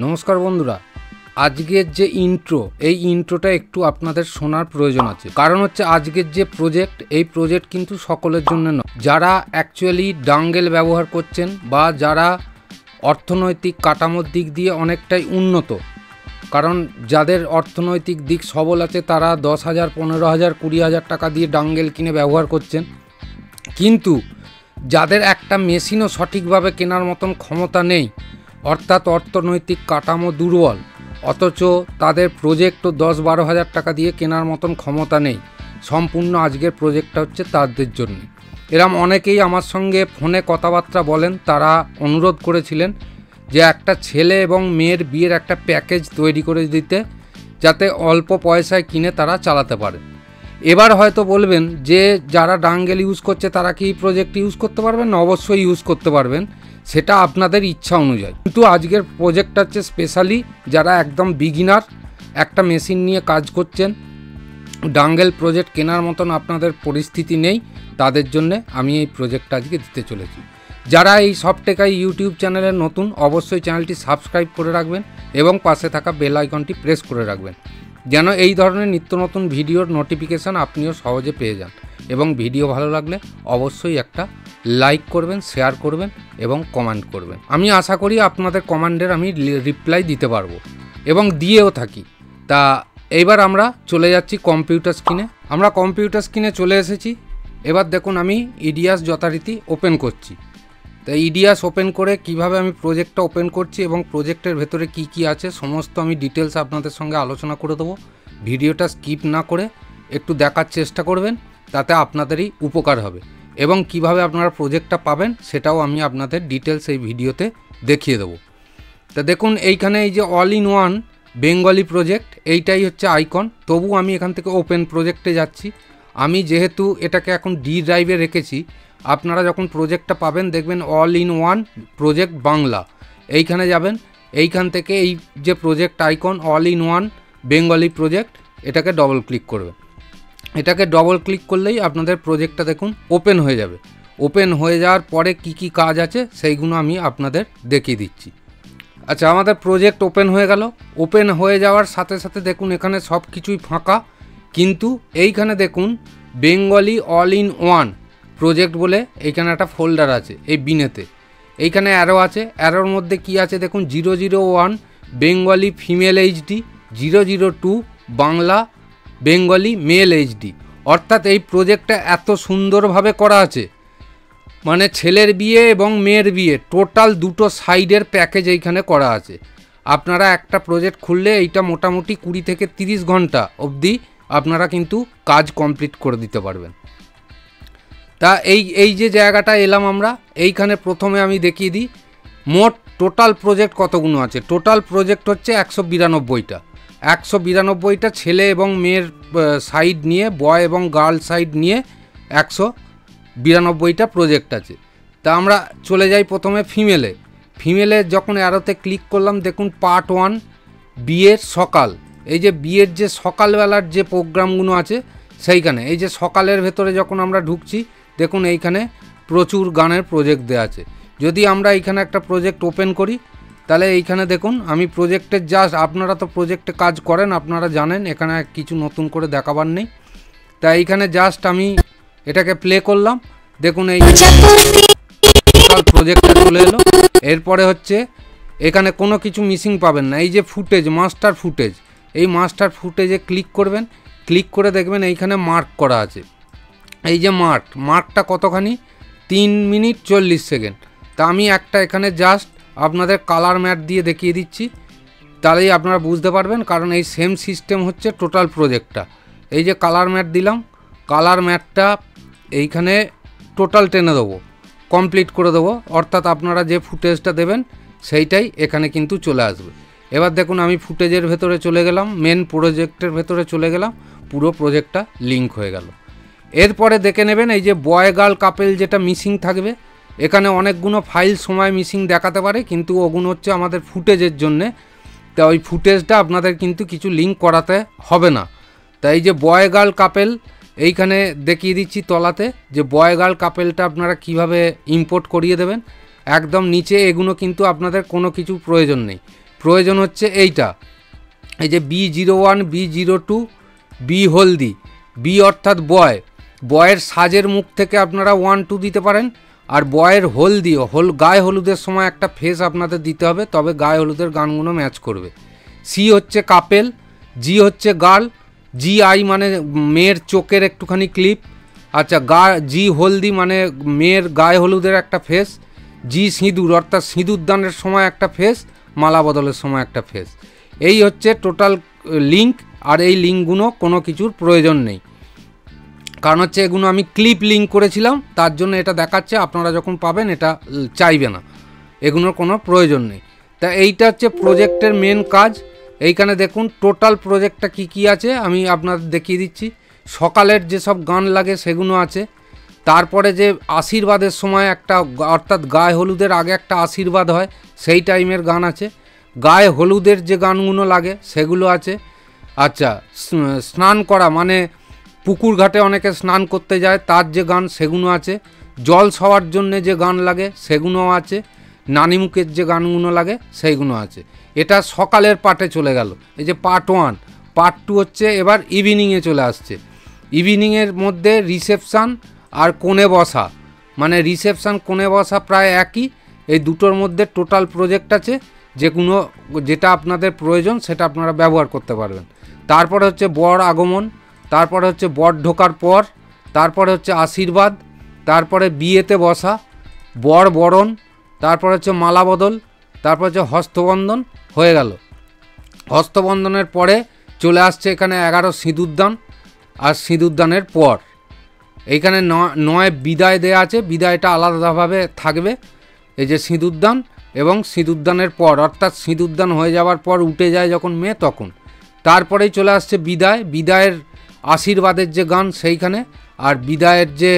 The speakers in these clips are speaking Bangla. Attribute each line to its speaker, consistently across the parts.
Speaker 1: নমস্কার বন্ধুরা, আজকের যে ইন্ট্রো এই ইন্ট্রোটা একটু আপনাদের শোনার প্রয়োজন আছে। কারণ হচ্ছে আজকের যে প্রজেক্ট এই প্রজেক্ট কিন্তু সকলের জন্য নয়। যারা অ্যাকচুয়ালি ডাঙ্গেল ব্যবহার করছেন বা যারা অর্থনৈতিক কাঠামোর দিক দিয়ে অনেকটাই উন্নত, কারণ যাদের অর্থনৈতিক দিক সবল আছে তারা 10,000, 15,000, 20,000 টাকা দিয়ে ডাঙ্গেল কিনে ব্যবহার করছেন। কিন্তু যাদের একটা মেশিনও সঠিকভাবে কেনার মতন ক্ষমতা নেই, অর্থাৎ অর্থনৈতিক কাঠামো দুর্বল, অথচ তাদের প্রজেক্টও 10-12 হাজার টাকা দিয়ে কেনার মতন ক্ষমতা নেই, সম্পূর্ণ আজকের প্রজেক্টটা হচ্ছে তাদের জন্য। এরম অনেকেই আমার সঙ্গে ফোনে কথাবার্তা বলেন, তারা অনুরোধ করেছিলেন যে একটা ছেলে এবং মেয়ের বিয়ের একটা প্যাকেজ তৈরি করে দিতে, যাতে অল্প পয়সায় কিনে তারা চালাতে পারে। এবার হয়তো বলবেন যে যারা ডাঙ্গেল ইউজ করছে তারা কি এই প্রজেক্ট ইউজ করতে পারবেন না? অবশ্যই ইউজ করতে পারবেন, সেটা আপনাদের ইচ্ছা অনুযায়ী। কিন্তু আজকের প্রজেক্টটা হচ্ছে স্পেশালি যারা একদম বিগিনার, একটা মেশিন নিয়ে কাজ করছেন, ডাঙ্গেল প্রজেক্ট কেনার মতন আপনাদের পরিস্থিতি নেই, তাদের জন্য আমি এই প্রজেক্টটা আজকে দিতে চলেছি। যারা এই সফটেকাই ইউটিউব চ্যানেলে নতুন, অবশ্যই চ্যানেলটি সাবস্ক্রাইব করে রাখবেন এবং পাশে থাকা বেল আইকনটি প্রেস করে রাখবেন, যেন এই ধরনের নিত্য নতুন ভিডিওর নোটিফিকেশান আপনিও সহজে পেয়ে যান। এবং ভিডিও ভালো লাগলে অবশ্যই একটা লাইক করবেন, শেয়ার করবেন এবং কমেন্ট করবেন। আমি আশা করি আপনাদের কমেন্টের আমি রিপ্লাই দিতে পারবো এবং দিয়েও থাকি। তা এইবার আমরা চলে যাচ্ছি কম্পিউটার স্ক্রিনে। আমরা কম্পিউটার স্ক্রিনে চলে এসেছি। এবার দেখুন আমি ইডিয়াস যথারীতি ওপেন করছি। তা ইডিয়াস ওপেন করে কিভাবে আমি প্রজেক্টটা ওপেন করছি এবং প্রজেক্টের ভেতরে কি কি আছে সমস্ত আমি ডিটেলস আপনাদের সঙ্গে আলোচনা করে দেবো। ভিডিওটা স্কিপ না করে একটু দেখার চেষ্টা করবেন, তাতে আপনাদেরই উপকার হবে। এবং কিভাবে আপনারা প্রজেক্টটা পাবেন সেটাও আমি আপনাদের ডিটেলস এই ভিডিওতে দেখিয়ে দেবো। তা দেখুন এইখানে এই যে all in one Bengali project, এইটাই হচ্ছে আইকন। তবু আমি এখান থেকে ওপেন প্রজেক্টে যাচ্ছি। আমি যেহেতু এটাকে এখন ডি ড্রাইভে রেখেছি, আপনারা যখন প্রজেক্টটা পাবেন দেখবেন all in one project Bangla, এইখানে যাবেন। এইখান থেকে এই যে project icon all in one Bengali project, এটাকে ডবল ক্লিক করবেন। এটাকে ডবল ক্লিক করলেই আপনাদের প্রজেক্টটা দেখুন ওপেন হয়ে যাবে। ওপেন হয়ে যাওয়ার পরে কি কি কাজ আছে সেইগুলো আমি আপনাদের দেখিয়ে দিচ্ছি। আচ্ছা, আমাদের প্রজেক্ট ওপেন হয়ে গেল। ওপেন হয়ে যাওয়ার সাথে সাথে দেখুন এখানে সব কিছুই ফাঁকা, কিন্তু এইখানে দেখুন Bengali all in one project বলে এইখানে একটা ফোল্ডার আছে এই বিনেতে। এইখানে অ্যারো আছে, অ্যারোর মধ্যে কি আছে দেখুন 001 Bengali female HD, 002 Bangla Bengali male HD. অর্থাৎ এই প্রজেক্টটা এত সুন্দরভাবে করা আছে, মানে ছেলের বিয়ে এবং মেয়ের বিয়ে টোটাল দুটো সাইডের প্যাকেজ এইখানে করা আছে। আপনারা একটা প্রজেক্ট খুললে এইটা মোটামুটি 20 থেকে 30 ঘন্টা অবধি আপনারা কিন্তু কাজ কমপ্লিট করে দিতে পারবেন। তা এই যে জায়গাটা এলাম আমরা, এইখানে প্রথমে আমি দেখিয়ে দিই মোট টোটাল প্রজেক্ট কতগুলো আছে। টোটাল প্রজেক্ট হচ্ছে 192টা। 192টা ছেলে এবং মেয়ের সাইড নিয়ে, বয় এবং গার্ল সাইড নিয়ে 192টা প্রজেক্ট আছে। তা আমরা চলে যাই প্রথমে ফিমেলে। ফিমেলে যখন অ্যারোতে ক্লিক করলাম দেখুন পার্ট 1 বিয়ের সকাল। এই যে বিয়ের যে সকালবেলার যে প্রোগ্রামগুলো আছে সেইখানে, এই যে সকালের ভেতরে যখন আমরা ঢুকছি দেখুন এইখানে প্রচুর গানের প্রজেক্ট দেওয়া আছে। যদি আমরা এইখানে একটা প্রজেক্ট ওপেন করি তাহলে এইখানে দেখুন আমি প্রজেক্টের জাস্ট, আপনারা তো প্রজেক্টে কাজ করেন, আপনারা জানেন এখানে কিছু নতুন করে দেখাবার নেই। তাই এইখানে জাস্ট আমি এটাকে প্লে করলাম, দেখুন এই টোটাল প্রজেক্টটা চলে এলো। এরপরে হচ্ছে এখানে কোনো কিছু মিসিং পাবেন না। এই যে ফুটেজ, মাস্টার ফুটেজ, এই মাস্টার ফুটেজে ক্লিক করবেন। ক্লিক করে দেখবেন এইখানে মার্ক করা আছে। এই যে মার্কটা কতখানি 3 মিনিট 40 সেকেন্ড। তা আমি একটা এখানে জাস্ট আপনাদের কালার ম্যাট দিয়ে দেখিয়ে দিচ্ছি, তাহলেই আপনারা বুঝতে পারবেন, কারণ এই সেম সিস্টেম হচ্ছে টোটাল প্রজেক্টটা। এই যে কালার ম্যাট দিলাম, কালার ম্যাটটা এইখানে টোটাল টেনে দেবো, কমপ্লিট করে দেবো। অর্থাৎ আপনারা যে ফুটেজটা দেবেন সেইটাই এখানে কিন্তু চলে আসবে। এবার দেখুন আমি ফুটেজের ভেতরে চলে গেলাম, মেন প্রজেক্টের ভেতরে চলে গেলাম, পুরো প্রজেক্টটা লিঙ্ক হয়ে গেল। এরপরে দেখে নেবেন এই যে বয় গার্ল কাপেল যেটা মিসিং থাকবে, এখানে অনেকগুলো ফাইল সময় মিসিং দেখাতে পারে, কিন্তু ওগুলো হচ্ছে আমাদের ফুটেজের জন্যে। তা ওই ফুটেজটা আপনাদের কিন্তু কিছু লিঙ্ক করাতে হবে না। তাই এই যে বয় গার্ল কাপেল এইখানে দেখিয়ে দিচ্ছি তলাতে, যে বয় গার্ল কাপেলটা আপনারা কিভাবে ইম্পোর্ট করিয়ে দেবেন। একদম নিচে এগুলো কিন্তু আপনাদের কোনো কিছু প্রয়োজন নেই। প্রয়োজন হচ্ছে এইটা, এই যে B01, B02, বি হলদি, বি অর্থাৎ বয়ের সাজের মুখ থেকে আপনারা 1, 2 দিতে পারেন। আর বয়ের হলদি, গায়ে হলুদের সময় একটা ফেস আপনাদের দিতে হবে, তবে গায়ে হলুদের গানগুলো ম্যাচ করবে। সি হচ্ছে কাপেল, জি হচ্ছে গার্ল, জি আই মানে মেয়ের চোখের একটুখানি ক্লিপ। আচ্ছা, জি হলদি মানে মেয়ের গায়ে হলুদের একটা ফেস। জি সিঁদুর অর্থাৎ সিঁদুর দানের সময় একটা ফেস, মালা বদলের সময় একটা ফেস। এই হচ্ছে টোটাল লিঙ্ক। আর এই লিঙ্কগুলো কোনো কিছুর প্রয়োজন নেই, কারণ হচ্ছে এগুলো আমি ক্লিপ লিঙ্ক করেছিলাম, তার জন্য এটা দেখাচ্ছে। আপনারা যখন পাবেন এটা চাইবে না, এগুলোর কোনো প্রয়োজন নেই। তা এইটা হচ্ছে প্রজেক্টের মেন কাজ। এইখানে দেখুন টোটাল প্রজেক্টটা কি কি আছে আমি আপনাদের দেখিয়ে দিচ্ছি। সকালের যেসব গান লাগে সেগুলো আছে। তারপরে যে আশীর্বাদের সময় একটা, অর্থাৎ গায়ে হলুদের আগে একটা আশীর্বাদ হয়, সেই টাইমের গান আছে। গায়ে হলুদের যে গানগুলো লাগে সেগুলো আছে। আচ্ছা, স্নান করা মানে পুকুর ঘাটে অনেকে স্নান করতে যায়, তার যে গান সেগুলো আছে। জল খাওয়ার জন্যে যে গান লাগে সেগুলোও আছে। নানিমুখের যে গানগুলো লাগে সেইগুলো আছে। এটা সকালের পার্টে চলে গেল। এই যে পার্ট 1, পার্ট 2 হচ্ছে এবার ইভিনিংয়ে চলে আসছে। ইভিনিংয়ের মধ্যে রিসেপশান আর কোণে বসা, মানে রিসেপশান কোণে বসা প্রায় একই। এই দুটোর মধ্যে টোটাল প্রজেক্ট আছে, যেটা আপনাদের প্রয়োজন সেটা আপনারা ব্যবহার করতে পারবেন। তারপরে হচ্ছে বর আগমন, তারপরে হচ্ছে বর ঢোকার পর, তারপরে হচ্ছে আশীর্বাদ, তারপরে বিয়েতে বসা, বর বরণ, তারপরে হচ্ছে মালা বদল, তারপর হচ্ছে হস্তবন্ধন হয়ে গেল। হস্তবন্ধনের পরে চলে আসছে এখানে 11 সিঁদুরদান। আর সিঁদুরদানের পর এইখানে 9 বিদায় দেয়া আছে। বিদায়টা আলাদাভাবে থাকবে। এই যে সিঁদুরদান এবং সিঁদুরদানের পর, অর্থাৎ সিঁদুরদান হয়ে যাওয়ার পর উঠে যায় যখন মেয়ে, তখন। তারপরেই চলে আসছে বিদায়ের আশীর্বাদের যে গান সেইখানে, আর বিদায়ের যে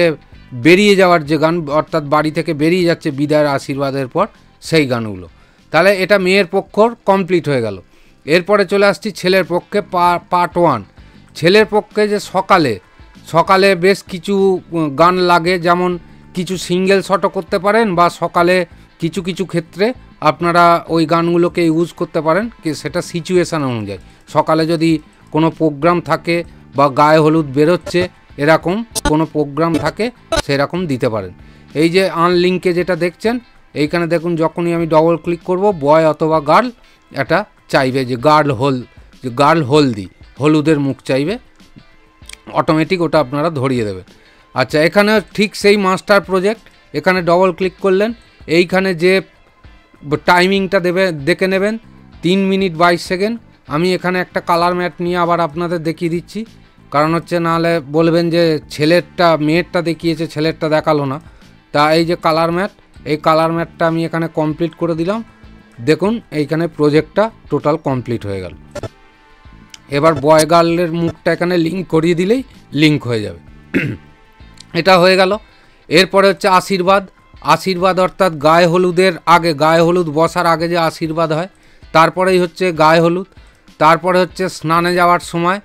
Speaker 1: বেরিয়ে যাওয়ার যে গান, অর্থাৎ বাড়ি থেকে বেরিয়ে যাচ্ছে বিদায়ের আশীর্বাদের পর, সেই গানগুলো। তাহলে এটা মেয়ের পক্ষর কমপ্লিট হয়ে গেল। এরপরে চলে আসছি ছেলের পক্ষে, পার্ট 1। ছেলের পক্ষে যে সকালে বেশ কিছু গান লাগে, যেমন কিছু সিঙ্গেল শটও করতে পারেন, বা সকালে কিছু কিছু ক্ষেত্রে আপনারা ওই গানগুলোকে ইউজ করতে পারেন, সেটা সিচুয়েশান অনুযায়ী। সকালে যদি কোনো প্রোগ্রাম থাকে বা গায়ে হলুদ বেরোচ্ছে, এরকম কোনো প্রোগ্রাম থাকে, সেরকম দিতে পারেন। এই যে আনলিঙ্কে যেটা দেখছেন, এইখানে দেখুন যখনই আমি ডবল ক্লিক করব, বয় অথবা গার্ল এটা চাইবে যে গার্ল হলদি, হলুদের মুখ চাইবে, অটোমেটিক ওটা আপনারা ধরিয়ে দেবেন। আচ্ছা, এখানে ঠিক সেই মাস্টার প্রজেক্ট, এখানে ডবল ক্লিক করলেন, এইখানে যে টাইমিংটা দেখে নেবেন 3 মিনিট 22 সেকেন্ড। আমি এখানে একটা কালার ম্যাট নিয়ে আবার আপনাদের দেখিয়ে দিচ্ছি, কারণ হচ্ছে নাহলে বলবেন যে মেয়েরটা দেখিয়েছে, ছেলেরটা দেখালো না। তা এই যে কালার ম্যাট, এই কালার ম্যাটটা আমি এখানে কমপ্লিট করে দিলাম। দেখুন এইখানে প্রজেক্টটা টোটাল কমপ্লিট হয়ে গেল। এবার বয় গার্লের মুখটা এখানে লিঙ্ক করিয়ে দিলেই লিঙ্ক হয়ে যাবে। এটা হয়ে গেল। এরপরে হচ্ছে আশীর্বাদ অর্থাৎ গায়ে হলুদের আগে, গায়ে হলুদ বসার আগে যে আশীর্বাদ হয়, তারপরেই হচ্ছে গায়ে হলুদ। তারপরে হচ্ছে স্নানে যাওয়ার সময়,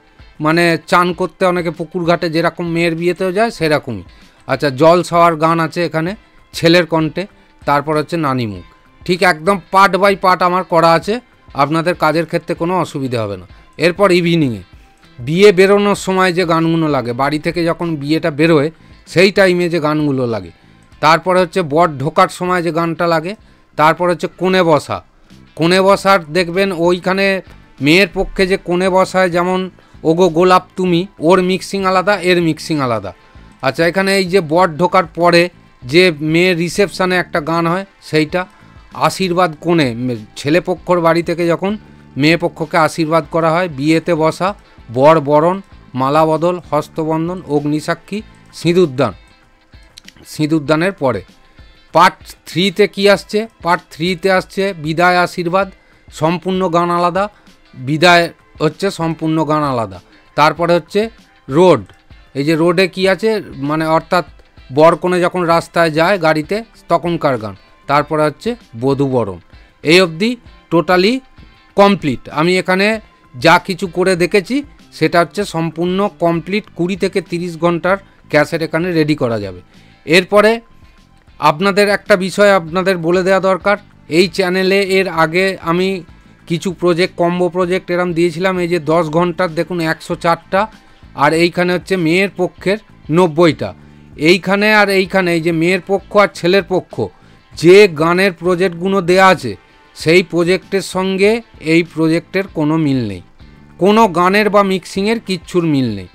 Speaker 1: মানে চান করতে অনেকে পুকুর ঘাটে যেরকম মেয়ের বিয়েতেও যায় সেরকমই। আচ্ছা, জল খাওয়ার গান আছে এখানে ছেলের কণ্ঠে। তারপর হচ্ছে নানিমুখ। ঠিক একদম পার্ট বাই পার্ট আমার করা আছে, আপনাদের কাজের ক্ষেত্রে কোনো অসুবিধা হবে না। এরপর ইভিনিংয়ে বিয়ে বেরোনোর সময় যে গানগুলো লাগে, বাড়ি থেকে যখন বিয়েটা বেরোয় সেই টাইমে যে গানগুলো লাগে। তারপরে হচ্ছে বর ঢোকার সময় যে গানটা লাগে। তারপর হচ্ছে কোণে বসার দেখবেন ওইখানে মেয়ের পক্ষে যে কোণে বসায়, যেমন ওগো গোলাপ তুমি, ওর মিক্সিং আলাদা, এর মিক্সিং আলাদা। আচ্ছা, এখানে এই যে বর ঢোকার পরে যে মেয়ের রিসেপশানে একটা গান হয়, সেইটা আশীর্বাদ কোণে, ছেলে পক্ষর বাড়ি থেকে যখন মেয়ে পক্ষকে আশীর্বাদ করা হয়, বিয়েতে বসা, বর বরণ, মালা বদল, হস্তবন্ধন, অগ্নিসাক্ষী, সিঁদুরদানের পরে পার্ট 3-তে কী আসছে? পার্ট 3-তে আসছে বিদায় আশীর্বাদ, সম্পূর্ণ গান আলাদা। বিদায় হচ্ছে সম্পূর্ণ গান আলাদা। তারপরে হচ্ছে রোড। এই যে রোডে কি আছে, মানে অর্থাৎ বরকনে যখন রাস্তায় যায় গাড়িতে তখনকার গান। তারপরে হচ্ছে বধূবরণ। এই অবধি টোটালি কমপ্লিট। আমি এখানে যা কিছু করে দেখেছি সেটা হচ্ছে সম্পূর্ণ কমপ্লিট। 20 থেকে 30 ঘন্টার ক্যাসেট এখানে রেডি করা যাবে। এরপরে আপনাদের একটা বিষয় আপনাদের বলে দেওয়া দরকার, এই চ্যানেলে এর আগে আমি কিছু প্রজেক্ট কম্বো প্রজেক্ট এরম দিয়েছিলাম। এই যে 10 ঘন্টার দেখুন 104টা, আর এইখানে হচ্ছে মেয়ের পক্ষের 90টা। এইখানে আর এইখানে এই যে মেয়ের পক্ষ আর ছেলের পক্ষ যে গানের প্রজেক্টগুলো দেয়া আছে সেই প্রজেক্টের সঙ্গে এই প্রজেক্টের কোনো মিল নেই, কোনো গানের বা মিক্সিংয়ের কিচ্ছুর মিল নেই।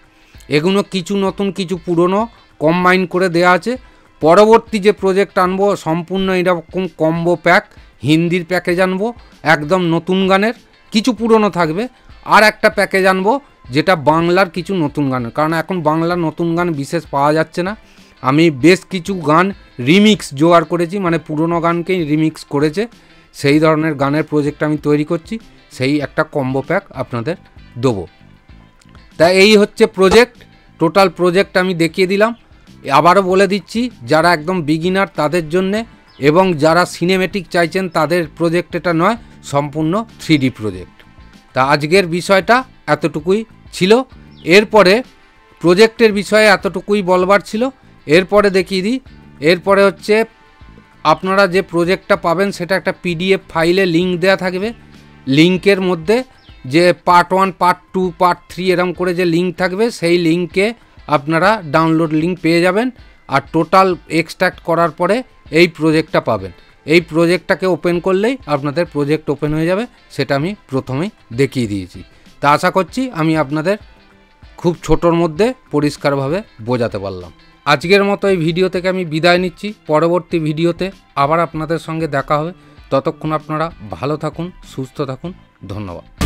Speaker 1: এগুলো কিছু নতুন কিছু পুরনো কম্বাইন করে দেয়া আছে। পরবর্তী যে প্রজেক্ট আনবো সম্পূর্ণ এরকম কম্বো প্যাক, হিন্দির প্যাকেজ আনবো একদম নতুন গানের, কিছু পুরনো থাকবে। আর একটা প্যাকেজ আনবো যেটা বাংলার কিছু নতুন গানের, কারণ এখন বাংলার নতুন গান বিশেষ পাওয়া যাচ্ছে না। আমি বেশ কিছু গান রিমিক্স জোগাড় করেছি, মানে পুরনো গানকেই রিমিক্স করেছে, সেই ধরনের গানের প্রজেক্ট আমি তৈরি করছি। সেই একটা কম্বো প্যাক আপনাদের দেবো। তা এই হচ্ছে প্রজেক্ট, টোটাল প্রজেক্ট আমি দেখিয়ে দিলাম। আবারও বলে দিচ্ছি, যারা একদম বিগিনার তাদের জন্যে এবং যারা সিনেমেটিক চাইছেন তাদের প্রজেক্ট এটা নয়, সম্পূর্ণ 3D প্রজেক্ট। তা আজকের বিষয়টা এতটুকুই ছিল। এরপরে প্রজেক্টের বিষয়ে এতটুকুই বলবার ছিল। এরপরে দেখিয়ে দিই, এরপরে হচ্ছে আপনারা যে প্রজেক্টটা পাবেন সেটা একটা PDF ফাইলে লিঙ্ক দেওয়া থাকবে। লিঙ্কের মধ্যে যে পার্ট 1 পার্ট 2 পার্ট 3 এরকম করে যে লিঙ্ক থাকবে, সেই লিঙ্কে আপনারা ডাউনলোড লিঙ্ক পেয়ে যাবেন। আর টোটাল এক্সট্রাক্ট করার পরে এই প্রজেক্টটা পাবেন। এই প্রজেক্টটাকে ওপেন করলেই আপনাদের প্রজেক্ট ওপেন হয়ে যাবে, সেটা আমি প্রথমেই দেখিয়ে দিয়েছি। তা আশা করছি আমি আপনাদের খুব ছোটোর মধ্যে পরিষ্কারভাবে বোঝাতে পারলাম। আজকের মতো এই ভিডিও থেকে আমি বিদায় নিচ্ছি। পরবর্তী ভিডিওতে আবার আপনাদের সঙ্গে দেখা হবে। ততক্ষণ আপনারা ভালো থাকুন, সুস্থ থাকুন। ধন্যবাদ।